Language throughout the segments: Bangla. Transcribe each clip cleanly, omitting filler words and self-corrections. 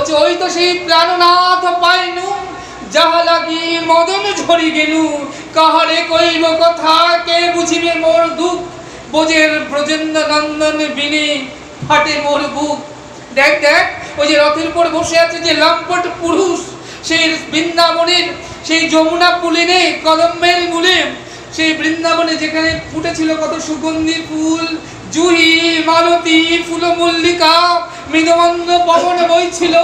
বলছে ওই তো সেই প্রাণনাথ পাইনু, যাহা লাগি মদন ঝরি গেলু, কাহারে কইব কথা কে বুঝিবে মোর দুঃখ, বোঝের ব্রজেন্দ্র নন্দন বিনে ফাটে মোর বুক। দেখ দেখ ওই যে রথের উপর বসে আছে যে লম্পট পুরুষ, সেই বৃন্দাবনের সেই যমুনা পুলিনে কদম্বের মূলে, সেই বৃন্দাবনে যেখানে ফুটেছিল কত সুগন্ধি ফুল, জুহি মালতী ফুল মল্লিকা, মৃদমন্দ পবন বইছিল,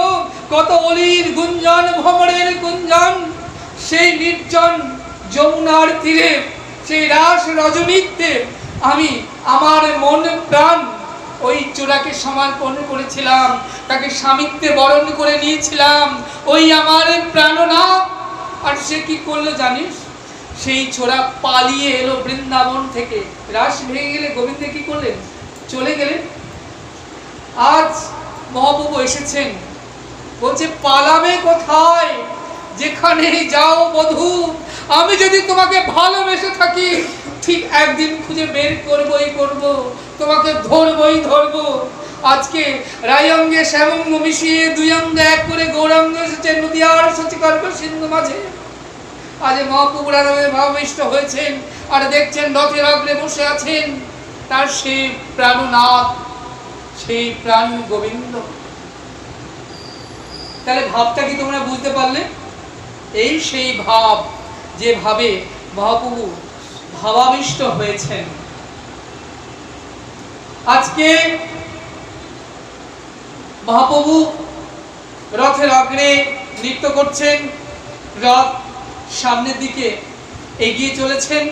কত অলির গুঞ্জন ভ্রমরের গুঞ্জন, সেই নির্জন যমুনার তীরে সেই রাস রজনীতে আমি আমার মন প্রাণ ওই চোরাকে সমর্পণ করেছিলাম, তাকে স্বামিত্বে বরণ করে নিয়েছিলাম, ওই আমার প্রাণনাথ। আর সে কি করলো জানিস? সেই ছোড়া পালিয়ে এলো বৃন্দাবন থেকে। রাস ভেঙে গেলে গোবিন্দ কি করলেন? চলে গেলেন। আজ মহাপ্রভু এসেছেন, বলছে পালাবে কোথায়? যেখানে যাও বধূ, আমি যদি তোমাকে ভালোবেসে থাকি ঠিক একদিন খুঁজে বের করবই করব, তোমাকে ধরবই ধরবো। আজকে রায়ঙ্গে শ্যামঙ্গ মিশিয়ে দুই অঙ্গ এক করে গৌরাঙ্গ এসেছে নদীয়ার সচিকর্ক সিন্ধু মাঝে। আজ মহাপ্রভু রাধাবে ভাবাবিষ্ট হয়েছেন, আর দেখছেন রথের অগ্রে বসে আছেন তার সেই প্রাণনাথ, সেই প্রাণ গোবিন্দ। তাহলে ভাবটা কি তোমরা বুঝতে পারলে? এই সেই ভাব যে ভাবে মহাপ্রভু ভাবাবিষ্ট হয়েছেন। আজকে মহাপ্রভু রথের অগ্রে নৃত্য করছেন, রথ সামনের দিকে এগিয়ে চলেছেন।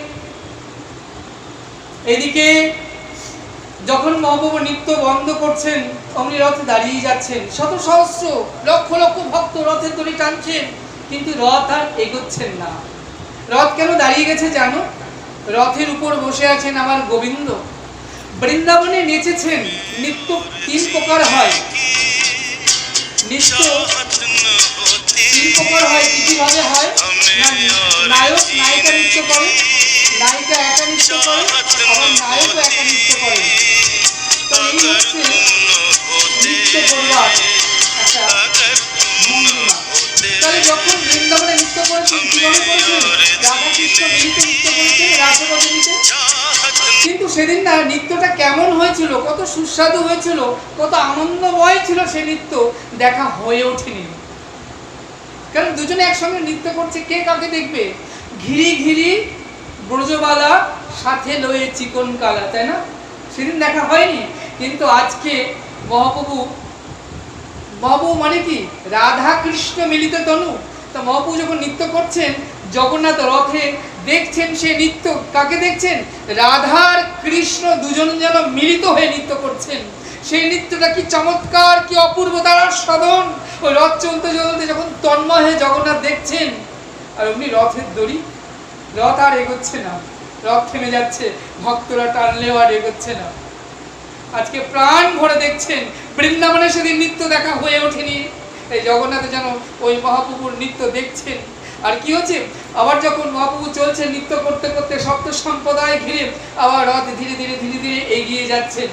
এদিকে যখন মহাপ্রভু নৃত্য বন্ধ করছেন, অমনি রথে দাঁড়িয়ে যাচ্ছেন শত সহস্র লক্ষ লক্ষ ভক্ত রথের দড়ি টানছেন, কিন্তু রথ আর এগোচ্ছেন না। রথ কেন দাঁড়িয়ে গেছে জানো? রথের উপর বসে আছেন আমার গোবিন্দ। বৃন্দাবনে নেচেছেন। নৃত্য তিন প্রকার হয়। নৃত্য তিন প্রকার হয়। কিভাবে হয়? নায়ক নায়িকা নৃত্য করে, নায়িকা একা নৃত্য করে, আবার নায়কও একা নৃত্য করে। তো এই হচ্ছে নৃত্য করবার একটা ভঙ্গিমা। তাহলে যখন বৃন্দাবনে নৃত্য করেছেন, কিভাবে করেছেন? রাধা কৃষ্ণ মিলিত নৃত্য করেছেন রাসরজনীতে। কিন্তু সেদিন না নৃত্যটা কেমন হয়েছিল, কত সুস্বাদু হয়েছিল, কত আনন্দময় ছিল সে নৃত্য, দেখা হয়ে ওঠেনি। কারণ দুজনে একসঙ্গে নৃত্য করছে, কে কাকে দেখবে? ঘিরি ঘিরি ব্রজবালা সাথে লয়ে চিকন কালা, তাই না? সেদিন দেখা হয়নি। কিন্তু আজকে মহাপ্রভু মানে কি? রাধা কৃষ্ণ মিলিত তনু। তা মহাপ্রভু যখন নৃত্য করছেন জগন্নাথ রথে, দেখছেন সে নৃত্য, কাকে দেখছেন? রাধা আর কৃষ্ণ দুজন যেন মিলিত হয়ে নৃত্য করছেন। সেই নৃত্যটা কি চমৎকার, কি অপূর্ব তার সাধন। ওই রথ চলতে চলতে যখন তন্ময় হয়ে জগন্নাথ দেখছেন, আর অমনি রথের দড়ি, রথ আর এগোচ্ছে না, রথ থেমে যাচ্ছে, ভক্তরা টানলেও আর এগোচ্ছে না। আজকে প্রাণ ভরে দেখছেন। বৃন্দাবনে সেদিন নৃত্য দেখা হয়ে ওঠেনি, এই জগন্নাথ যেন ওই মহাপ্রভুর নৃত্য দেখছেন। আর কি হচ্ছে? আবার যখন মহাপ্রভু চলছে নৃত্য করতে করতে সপ্ত সম্প্রদায় ঘিরে, আবার রথ ধীরে ধীরে ধীরে ধীরে এগিয়ে যাচ্ছেন।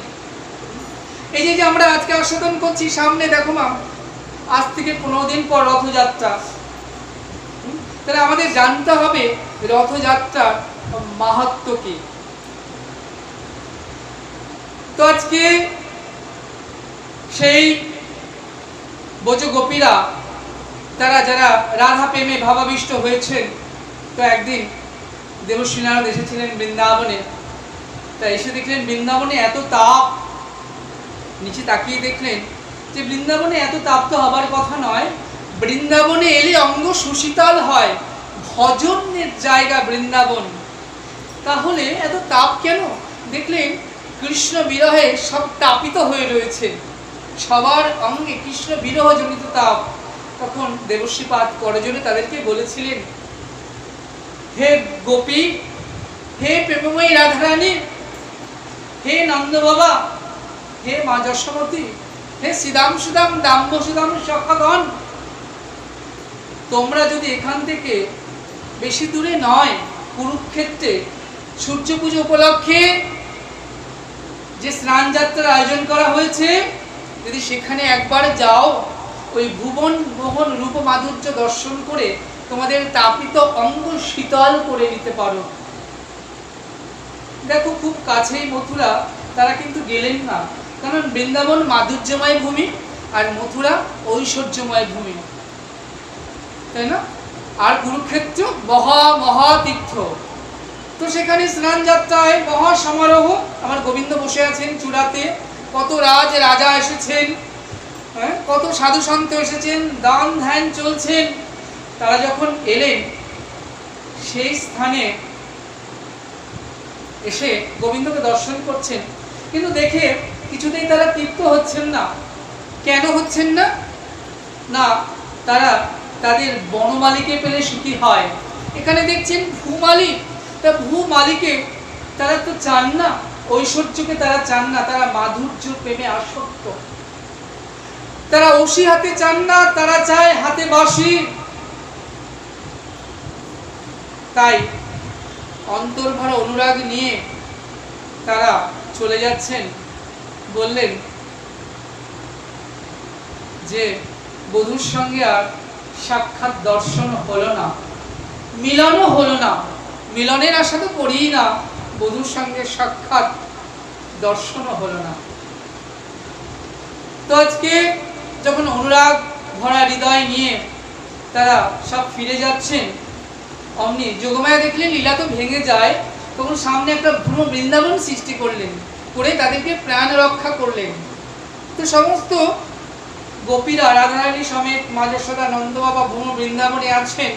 এই যে আমরা আজকে আস্বাদন করছি, সামনে দেখো মা, আজ থেকে 15 দিন পর রথযাত্রা। তাহলে আমাদের জানতে হবে রথযাত্রার মাহাত্ম্য কি। তো আজকে সেই ব্রজগোপীরা, তারা যারা রাধা প্রেমে ভাবাবিষ্ট হয়েছেন, তো একদিন দেবশ্রী নারদ এসেছিলেন বৃন্দাবনে। তা এসে দেখলেন বৃন্দাবনে এত তাপ, নিচে তাকিয়ে দেখলেন যে বৃন্দাবনে এত তাপ তো হবার কথা নয়। বৃন্দাবনে এলে অঙ্গ সুশীতল হয়, ভজনের জায়গা বৃন্দাবন, তাহলে এত তাপ কেন? দেখলেন কৃষ্ণ বিরহে সব তাপিত হয়ে রয়েছে, সবার অঙ্গে কৃষ্ণ বিরহ জনিত তাপ। তখন দেবশ্রীপাদ করজোড়ে তাদেরকে বলেছিলেন, হে গোপী, হে প্রেমময়ী রাধারানী, হে নন্দ বাবা, হে মা যশোমতী, হে শ্রীদাম সুদাম দাম্ব সুদাম সখাগণ, তোমরা যদি এখান থেকে বেশি দূরে নয়, কুরুক্ষেত্রে সূর্য পুজো উপলক্ষে যে স্নান যাত্রার আয়োজন করা হয়েছে, যদি সেখানে একবার যাও, ওই ভুবন মোহন রূপ মাধুর্য দর্শন করে তোমাদের তাপিত অঙ্গ শীতল করে নিতে পারো। দেখো খুব কাছেই মথুরা, তারা কিন্তু গেলেন না, কারণ বৃন্দাবন মাধুর্যময় ভূমি আর মথুরা ঐশ্বর্যময় ভূমি, তাই না? আর কুরুক্ষেত্র মহাতীর্থ। তো সেখানে স্নান যাত্রায় মহা সমারোহ, আমার গোবিন্দ বসে আছেন চূড়াতে, কত রাজা এসেছেন, হ্যাঁ, কত সাধু সন্ত এসেছেন, দান ধ্যান চলছেন। তারা যখন এলেন সেই স্থানে এসে গোবিন্দকে দর্শন করছেন, কিন্তু দেখে কিছুতেই তারা তৃপ্ত হচ্ছেন না। কেন হচ্ছেন না? না, তারা তাদের বনমালীকে পেলে সুখী হয়। এখানে দেখছেন ভূমালী, তা ভূমালীকে তারা তো চান না, ঐশ্বর্যকে তারা চান না, তারা মাধুর্য প্রেমে আসক্ত। তারা অসি হাতে চান না, তারা চায় হাতে বাঁশি। তাই অন্তর্ভরা অনুরাগ নিয়ে তারা চলে যাচ্ছেন। বললেন যে বধূর সঙ্গে আর সাক্ষাৎ দর্শন হলো না, মিলনও হলো না, মিলনের আশা তো করিই না, বধূর সঙ্গে সাক্ষাৎ দর্শনও হলো না। তো আজকে যখন অনুরাগ ভরা হৃদয় নিয়ে তারা সব ফিরে যাচ্ছেন, অমনি যোগমায়া দেখলেন লীলা তো ভেঙে যায়, তখন সামনে একটা ভ্রম বৃন্দাবন সৃষ্টি করলেন, করে তাদেরকে প্রাণ রক্ষা করলেন। তো সমস্ত গোপীরা রাধারানী সমেত মা যশোদা নন্দ বাবা ভ্রম বৃন্দাবনে আছেন।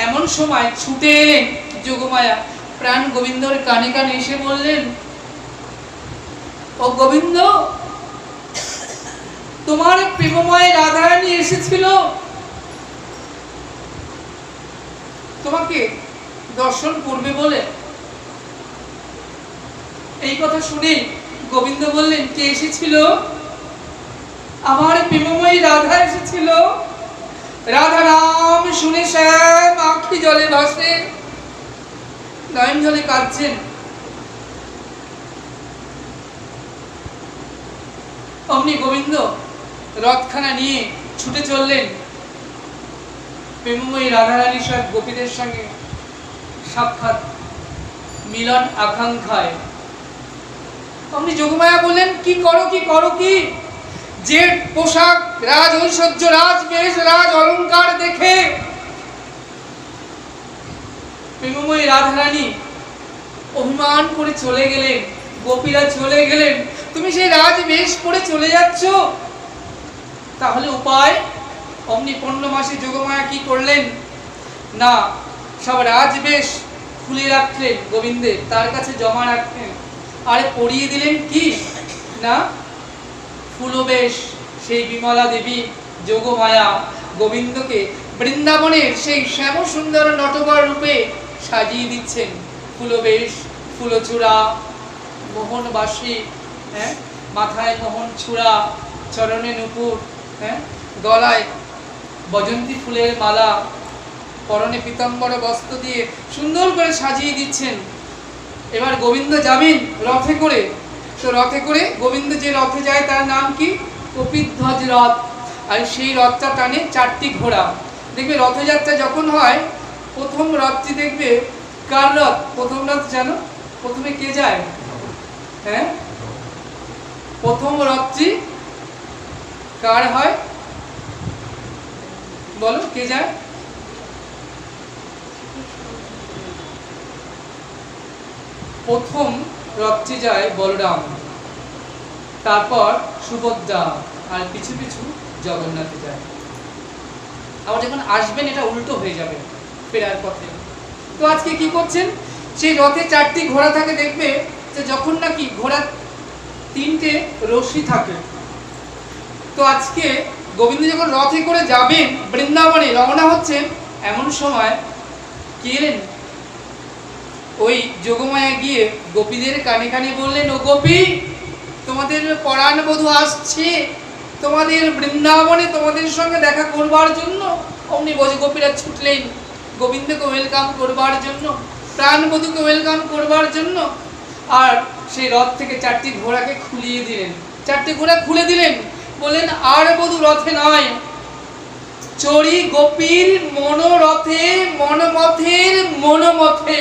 এমন সময় ছুটে এলেন যোগমায়া, প্রাণ গোবিন্দর কানে কানে এসে বললেন, ও গোবিন্দ, তোমার প্রেমময় রাধারানী এসেছিল তোমাকে দর্শন করবে বলে। এই কথা শুনে গোবিন্দ বললেন, কে এসেছিল? আমার প্রেমময়ী রাধা এসেছিল। রাধা নাম শুনে শ্যাম আঁখি জলে ভাসে, নয়ন জলে কাঁদছেন। অমনি গোবিন্দ রথখানা নিয়ে ছুটে চললেন প্রেমময়ী রাধারানীর সব গোপীদের সঙ্গে সাক্ষাৎ মিলন আকাঙ্ক্ষায়। অমনি যোগমায়া বললেন, কি করো কি করো কি? যে পোশাক, রাজ ঐশ্বর্য, রাজ বেশ, রাজ অলঙ্কার দেখে প্রেমময়ী রাধারানী অভিমান করে চলে গেলেন, গোপীরা চলে গেলেন, তুমি সেই রাজ বেশ করে চলে যাচ্ছ, তাহলে উপায়? অমনি পূর্ণমাসী যোগমায়া কি করলেন না, সব রাজবেশ খুলে রাখলেন গোবিন্দের, তার কাছে জমা রাখলেন, আর পরিয়ে দিলেন কি না ফুলবেশ। সেই বিমলা দেবী যোগমায়া গোবিন্দকে বৃন্দাবনের সেই শ্যাম সুন্দর নটবর রূপে সাজিয়ে দিচ্ছেন। ফুলবেশ, ফুলচূড়া, মোহনবাসী, হ্যাঁ, মাথায় মোহন চূড়া, চরণে নূপুর, হ্যাঁ, গলায় বজন্তী ফুলের মালা, পরনে পীতাম্বর বস্ত্র দিয়ে সুন্দর করে সাজিয়ে দিচ্ছেন। এবার গোবিন্দ যাবেন রথে করে। তো রথে করে গোবিন্দ যে রথে যায় তার নাম কি? কপিধ্বজ রথ। আর সেই রথটা টানে 4টি ঘোড়া। দেখবে রথযাত্রা যখন হয়, প্রথম রথটি দেখবে কার রথ? প্রথম রথ জানো প্রথমে কে যায়? হ্যাঁ, প্রথম রথটি কার হয় বলো, কে যায়? প্রথম রথটি যায় বলরাম, তারপর সুভদ্রা, আর পিছু পিছু জগন্নাথে যায়। আবার যখন আসবেন এটা উল্টো হয়ে যাবে ফেরার পথে। তো আজকে কি করছেন, সেই রথে 4টি ঘোড়া থাকে, দেখবে যে যখন নাকি ঘোড়া 3টে রশি থাকে। তো আজকে গোবিন্দ যখন রথে করে যাবেন বৃন্দাবনে রওনা হচ্ছেন, এমন সময় কি এলেন, ওই যোগমায়া গিয়ে গোপীদের কানে কানে বললেন, ও গোপী, তোমাদের পরাণ বধূ আসছে তোমাদের বৃন্দাবনে তোমাদের সঙ্গে দেখা করবার জন্য। অমনি গোপীরা ছুটলেন গোবিন্দকে ওয়েলকাম করবার জন্য, প্রাণ বধূকে ওয়েলকাম করবার জন্য। আর সেই রথ থেকে 4টি ঘোড়াকে খুলিয়ে দিলেন, 4টি ঘোড়া খুলে দিলেন, বললেন আর বধূ রথে নয়, চড়ি গোপীর মনোরথে মনমথের মনোমথে।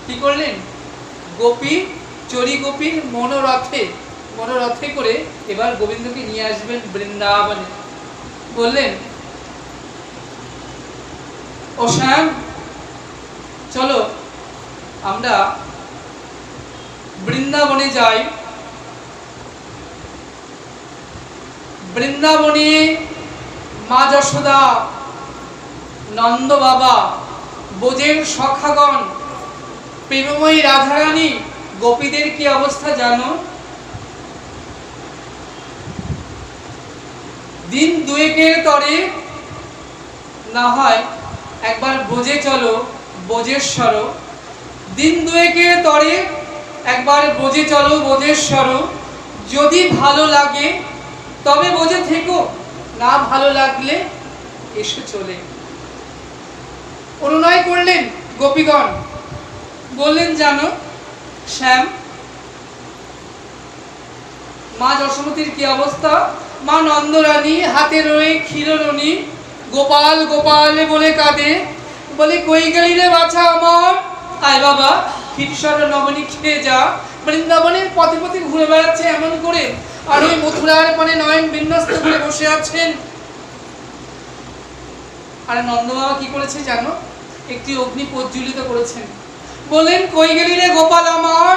কি করলেন? গোপী চড়ি গোপীর মনোরথে মনোরথে করে এবার গোবিন্দকে নিয়ে আসবেন বৃন্দাবনে। বললেন, ও শ্যাম, চলো আমরা বৃন্দাবনে যাই। বৃন্দাবনে মা যশোদা, নন্দ বাবা, বোজের সখাগণ, প্রেমময়ী রাধারানী, গোপীদের কি অবস্থা জানো? দিন দুয়েকের তরে না হয় একবার বোজে চলো, বোজেশ্বর। দিন দুয়েকের তরে একবার বোজে চলো, বোজেশ্বর। যদি ভালো লাগে তবে বোঝে থেকো, না ভালো লাগলে এসে চলে। অনুনয় করলেন গোপীগণ। বললেন, জানো শ্যাম, মা যশোমতীর কি অবস্থা? মা নন্দরানী হাতে রয়ে ক্ষীররণী, গোপাল গোপাল বলে কাঁদে। বলে, কই গেলি রে বাছা আমার? আয় বাবা, ক্ষীরসর নবনী খেয়ে যা। বৃন্দাবনের পথে পথে ঘুরে বেড়াচ্ছে এমন করে, আর ওই মথুরার পানে নয়ন বিন্যস্ত করে বসে আছেন। আর নন্দ বাবা কি করেছে জানো? একটি অগ্নি প্রজ্বলিত করেছেন। বললেন, কই গেলি রে গোপাল আমার?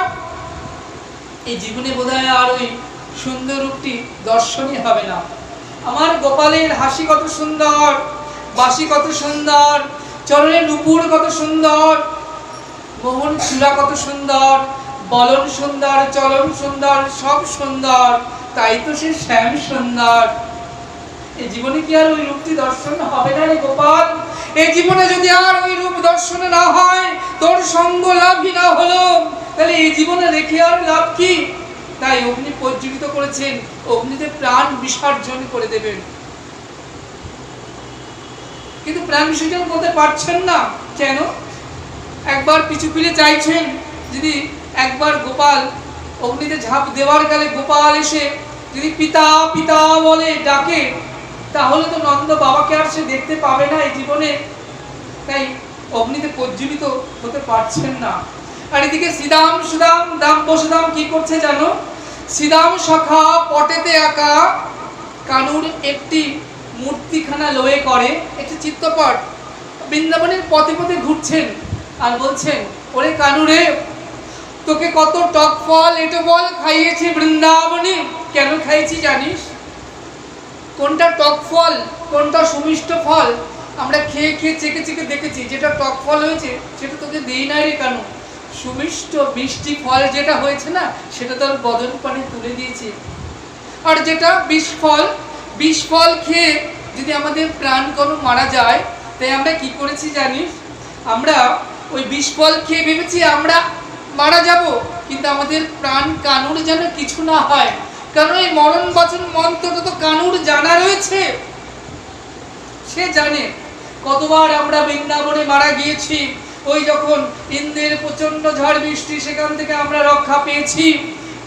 এই জীবনে বোধহয় আর ওই সুন্দর রূপটি দর্শনই হবে না। আমার গোপালের হাসি কত সুন্দর, বাঁশি কত সুন্দর, চরণে নুপুর কত সুন্দর, মোহন চূড়া কত সুন্দর, বলন সুন্দর, চলন সুন্দর, সব সুন্দর, তাই তো সে শ্যাম সুন্দর। এই জীবনে কি আর ওই রূপটি দর্শন হবে না রে গোপাল? এই জীবনে যদি আর ওই রূপ দর্শন না হয়, তোর সঙ্গ লাভই না হলো, তাহলে এই জীবনে রেখে আর লাভ কি? তাই অগ্নি প্রজ্বলিত করেছেন, অগ্নিতে প্রাণ বিসর্জন করে দেবেন। কিন্তু প্রাণ বিসর্জন করতে পারছেন না কেন? একবার পিছু ফিরে চাইছেন, যদি একবার গোপাল অগ্নিতে ঝাঁপ দেওয়ার কালে গোপাল এসে যদি পিতা পিতা বলে ডাকে, তাহলে তো নন্দ বাবাকে আর সে দেখতে পাবে না এই জীবনে। তাই অগ্নিতে প্রজ্বলিত হতে পারছেন না। আর এদিকে শ্রীদাম সুদাম দাম বসুদাম কি করছে জানো? শ্রীদাম সখা পটেতে আঁকা কানুর একটি মূর্তিখানা লয়ে করে, একটি চিত্রপট বৃন্দাবনের পথে পথে ঘুরছেন আর বলছেন, ওরে কানুরে, তোকে কত টক ফল এটো বল খাইয়েছি বৃন্দাবনে। কেন খাইয়েছি জানিস? কোনটা টক ফল, কোনটা সুমিষ্ট ফল আমরা খেয়ে খেয়ে চেকে চেকে দেখেছি। যেটা টক ফল হয়েছে সেটা তোকে দেই না রে কানু। সুমিষ্ট মিষ্টি ফল যেটা হয়েছে না, সেটা তোর বদন পানে তুলে দিয়েছি। আর যেটা বিষ ফল খেয়ে যদি আমাদের প্রাণ কোনো মারা যায়, তাই আমরা কি করেছি জানিস? আমরা ওই বিষ ফল খেয়ে ভেবেছি আমরা মারা যাব, কিন্তু আমাদের প্রাণ কানুর যেন কিছু না হয়। কারণ এই মরণ বচন মন্ত্রটা তো কানুর জানা রয়েছে, সে জানে। কতবার আমরা বৃন্দাবনে মারা গিয়েছি, ওই যখন ইন্দ্রের প্রচন্ড ঝড় বৃষ্টি, সেখান থেকে আমরা রক্ষা পেয়েছি।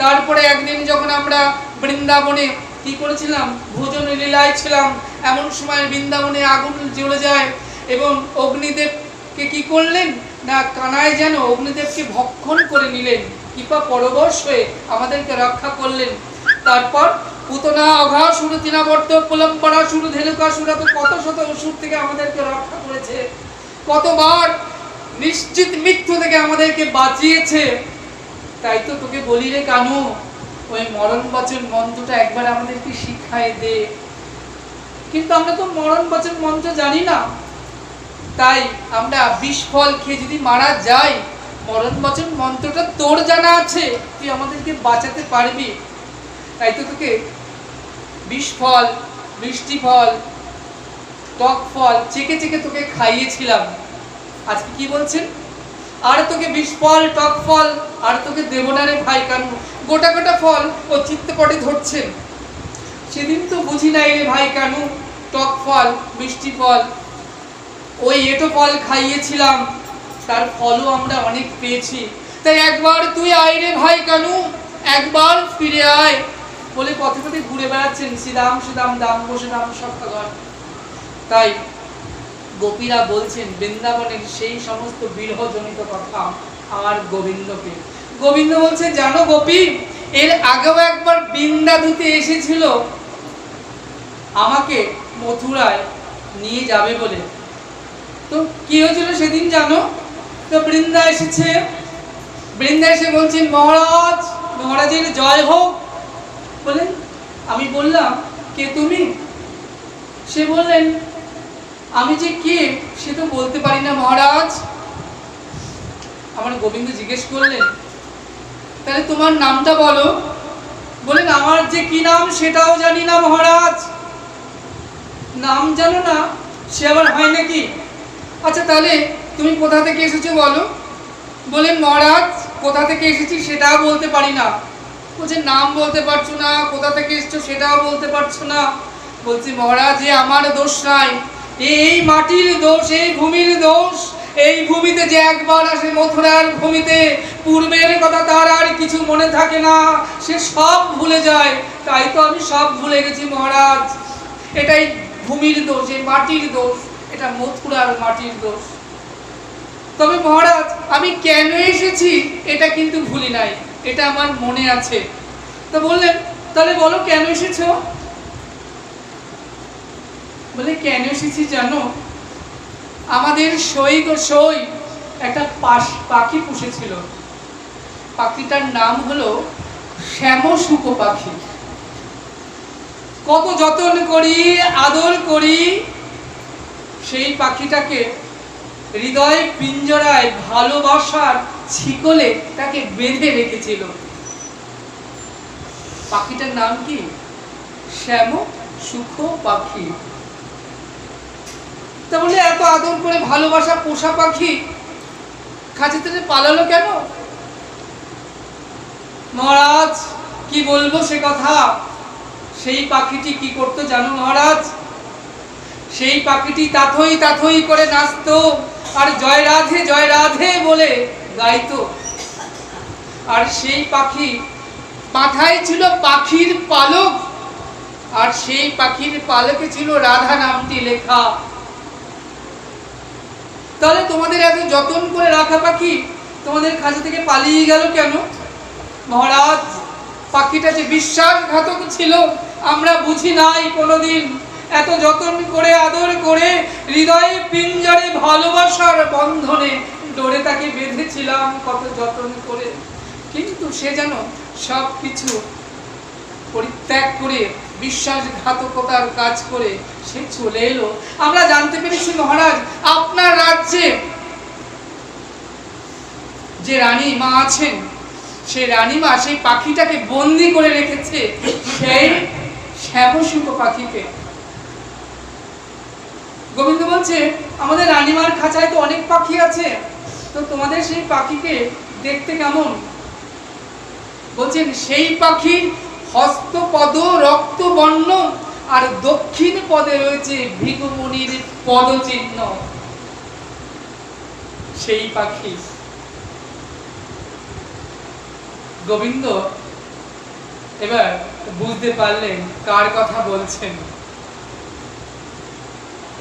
তারপরে একদিন যখন আমরা বৃন্দাবনে কি করেছিলাম, ভোজন লীলায় ছিলাম, এমন সময় বৃন্দাবনে আগুন জ্বলে যায় এবং অগ্নিদেবকে কি করলেন না, কানায় যেন অগ্নিদেবকে ভক্ষণ করে নিলেন, কৃপা পরবশ হয়ে আমাদেরকে রক্ষা করলেন। তারপর পুতনা অঘাসুর তৃণাবর্ত প্রলম্বরাসুর ধেনুকাসুরা তো কত শত অসুর থেকে আমাদেরকে রক্ষা করেছে, কতবার নিশ্চিত মৃত্যু থেকে আমাদেরকে বাঁচিয়েছে। তাই তো তোকে বলি রে কানু, ওই মরণ বচন মন্ত্রটা একবার আমাদেরকে শিখায় দে। কিন্তু আমরা তো মরণ বচন মন্ত্র জানি না, তাই আমরা বিষ ফল খেয়ে যদি মারা যাই, মরণ বচন মন্ত্রটা তোর জানা আছে, তুই আমাদেরকে বাঁচাতে পারবি। তাই তো তোকে বিষ ফল, মিষ্টি ফল, টক ফল চেকে চেকে তোকে খাইয়েছিলাম। আজকে কি বলছেন? আর তোকে বিষ ফল, টক ফল আর তোকে দেব না রে ভাই কানু। গোটা গোটা ফল ও চিত্তপটে ধরছেন। সেদিন তো বুঝি নাই রে ভাই কানু, টক ফল, মিষ্টি ফল, ওই এটো ফল খাইয়েছিলাম, তার ফলও আমরা অনেক পেয়েছি। তাই একবার তুই আয় রে ভাই কানু, একবার ফিরে আয়। বলে পথে পথে ঘুরে বেড়াচ্ছেন, শ্রীদাম শ্রীদাম দাম বসে দাম সপ্তাহ। তাই গোপীরা বলছেন বৃন্দাবনের সেই সমস্ত বিরহজনিত কথা আর গোবিন্দকে। গোবিন্দ বলছে, জানো গোপী, এর আগেও একবার বৃন্দাদূতে এসেছিল আমাকে মথুরায় নিয়ে যাবে বলে। তো কি হয়েছিল সেদিন জানো? তো বৃন্দা এসেছে, বৃন্দা এসে বলছেন, মহারাজ, মহারাজের জয় হোক। বলেন, আমি বললাম, কে তুমি? সে বললেন, আমি যে কে সে তো বলতে পারি না মহারাজ। আমার গোবিন্দ জিজ্ঞেস করলেন, তাহলে তোমার নামটা বলো। বলেন, আমার যে কি নাম সেটাও জানি না মহারাজ। নাম জানো না, সে আবার হয় নাকি? আচ্ছা তাহলে তুমি কোথা থেকে এসেছো বলো। বলেন, মহারাজ, কোথা থেকে এসেছি সেটাও বলতে পারি না। বলছে, নাম বলতে পারছো না, কোথা থেকে এসেছো সেটাও বলতে পারছো না। বলছি, মহারাজ, এ আমার দোষ নাই, এই মাটির দোষ, এই ভূমির দোষ। এই ভূমিতে যে একবার আসে মথুরার ভূমিতে, পূর্বের কথা তার আর কিছু মনে থাকে না, সে সব ভুলে যায়। তাই তো আমি সব ভুলে গেছি মহারাজ। এটাই ভূমির দোষ, এই মাটির দোষ, এটা মথুরার মাটির দোষ। তবে মহারাজ, আমি কেন এসেছি এটা কিন্তু ভুলি নাই, এটা আমার মনে আছে। তো বললেন, তাহলে বলো কেন এসেছো? বলে, কেন এসেছি জানো? আমাদের সই একটা পাখি পুষেছিল। পাখিটার নাম হলো শ্যামসুখ পাখি। কত যত্ন করি, আদর করি, সেই পাখিটাকে হৃদয় পিঞ্জরায় ভালোবাসার ছিকলে তাকে বেঁধে রেখেছিল। পাখিটার নাম কি? শ্যামসুখ পাখি। তাহলে এত আদর করে ভালোবাসা পোষা পাখি খাঁচা থেকে পালালো কেন? মহারাজ, কি বলবো সে কথা। সেই পাখিটি কি করতো জানো মহারাজ? সেই পাখিটি তাথই তাথই করে নাচতো আর জয় রাধে জয় রাধে বলে গাইতো। আর সেই পাখি মাথায় ছিল পাখির পালক, আর সেই পাখির পালকে ছিল রাধা নামটি লেখা। তাহলে তোমাদের এত যত্ন করে রাখা পাখি তোমাদের খাঁচা থেকে পালিয়ে গেল কেন? মহারাজ, পাখিটা যে বিশ্বাসঘাতক ছিল আমরা বুঝি নাই কোনোদিন। এত যত্ন করে আদর করে হৃদয়ে পিঞ্জরে ভালোবাসার বন্ধনে ডোরে তাকে বেঁধেছিলাম কত যত্ন করে, কিন্তু সে যেন সব কিছু পরিত্যাগ করে বিশ্বাসঘাতকতার কাজ করে সে চলে এলো। আমরা জানতে পেরেছি মহারাজ, আপনার রাজ্যে যে রানী মা আছেন, সেই রানীমা সেই পাখিটাকে বন্দি করে রেখেছে, সেই শ্যামসুখ পাখিকে। গোবিন্দ বলছে, আমাদের রানীমার খাঁচায় তো অনেক পাখি আছে, তো তোমাদের সেই পাখিকে দেখতে কেমন? বলছেন, সেই পাখির হস্তপদ রক্তবর্ণ, আর দক্ষিণ পদে রয়েছে ভৃগুমুনির পদচিহ্ন। সেই পাখি। গোবিন্দ এবার বুঝতে পারলেন কার কথা বলছেন।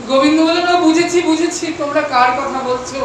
গোবিন্দ বললেন, বুঝেছি বুঝেছি, তোমরা কার কথা বলছো।